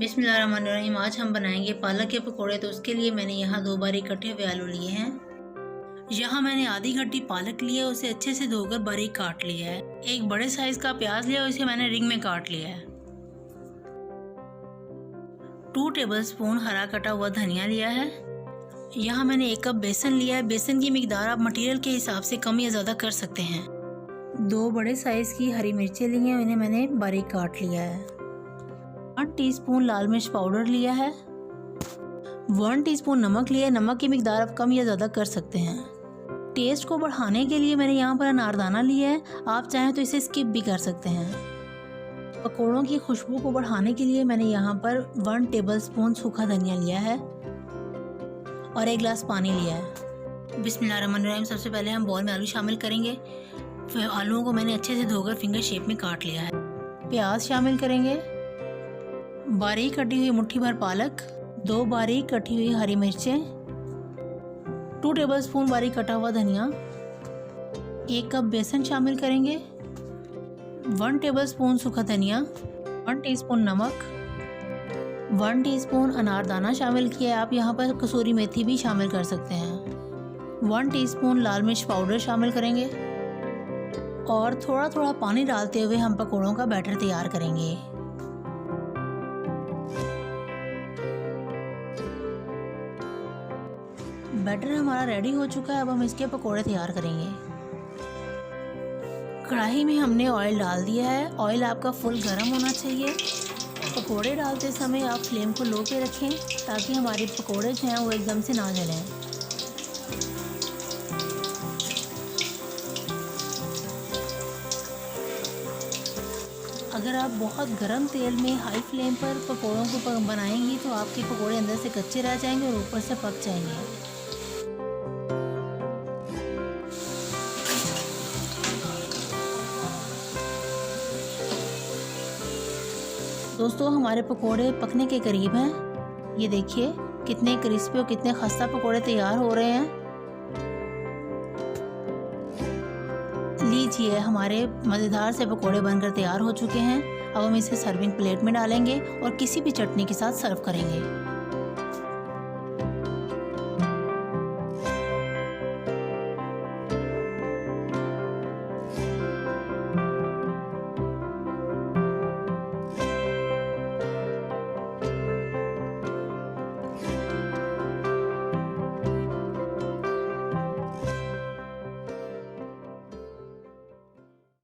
बिस्मिल्लाहिर्रहमानिर्रहीम। आज हम बनाएंगे पालक के पकोड़े। तो उसके लिए मैंने यहाँ 2 बारीक कटे हुए आलू लिए हैं। यहाँ मैंने आधी गड्डी पालक लिया है, उसे अच्छे से धोकर बारीक काट लिया है। एक बड़े साइज का प्याज लिया, उसे मैंने रिंग में काट लिया है। 2 टेबलस्पून हरा कटा हुआ धनिया लिया है। यहाँ मैंने 1 कप बेसन लिया है। बेसन की मिकदार आप मटेरियल के हिसाब से कम या ज़्यादा कर सकते हैं। 2 बड़े साइज की हरी मिर्चें ली हैं, इन्हें मैंने बारीक काट लिया है। 1 टीस्पून लाल मिर्च पाउडर लिया है। 1 टीस्पून नमक लिया है। नमक की मिकदार आप कम या ज़्यादा कर सकते हैं। टेस्ट को बढ़ाने के लिए मैंने यहाँ पर अनारदाना लिया है, आप चाहें तो इसे स्किप भी कर सकते हैं। पकौड़ों की खुशबू को बढ़ाने के लिए मैंने यहाँ पर 1 टेबलस्पून सूखा धनिया लिया है और 1 गिलास पानी लिया है। बिस्मिल्लाहिर्रहमानिर्रहीम। सबसे पहले हम बॉल में आलू शामिल करेंगे। फिर आलूओं को मैंने अच्छे से धोकर फिंगर शेप में काट लिया है। प्याज शामिल करेंगे, बारीक कटी हुई मुट्ठी भर पालक, 2 बारीक कटी हुई हरी मिर्चें, 2 टेबलस्पून बारीक कटा हुआ धनिया, 1 कप बेसन शामिल करेंगे, 1 टेबलस्पून सूखा धनिया, 1 टीस्पून नमक, 1 टीस्पून अनारदाना शामिल किया है। आप यहाँ पर कसूरी मेथी भी शामिल कर सकते हैं। 1 टीस्पून लाल मिर्च पाउडर शामिल करेंगे और थोड़ा थोड़ा पानी डालते हुए हम पकौड़ों का बैटर तैयार करेंगे। बैटर हमारा रेडी हो चुका है। अब हम इसके पकोड़े तैयार करेंगे। कढ़ाई में हमने ऑयल डाल दिया है। ऑयल आपका फुल गर्म होना चाहिए। पकोड़े डालते समय आप फ्लेम को लो पे रखें ताकि हमारे पकोड़े जो हैं वो एकदम से ना जलें। अगर आप बहुत गर्म तेल में हाई फ्लेम पर पकोड़ों को बनाएंगी तो आपके पकोड़े अंदर से कच्चे रह जाएंगे और ऊपर से पक जाएंगे। दोस्तों, हमारे पकोड़े पकने के करीब हैं। ये देखिए कितने क्रिस्पी और कितने खस्ता पकोड़े तैयार हो रहे हैं। लीजिए, हमारे मज़ेदार से पकोड़े बनकर तैयार हो चुके हैं। अब हम इसे सर्विंग प्लेट में डालेंगे और किसी भी चटनी के साथ सर्व करेंगे।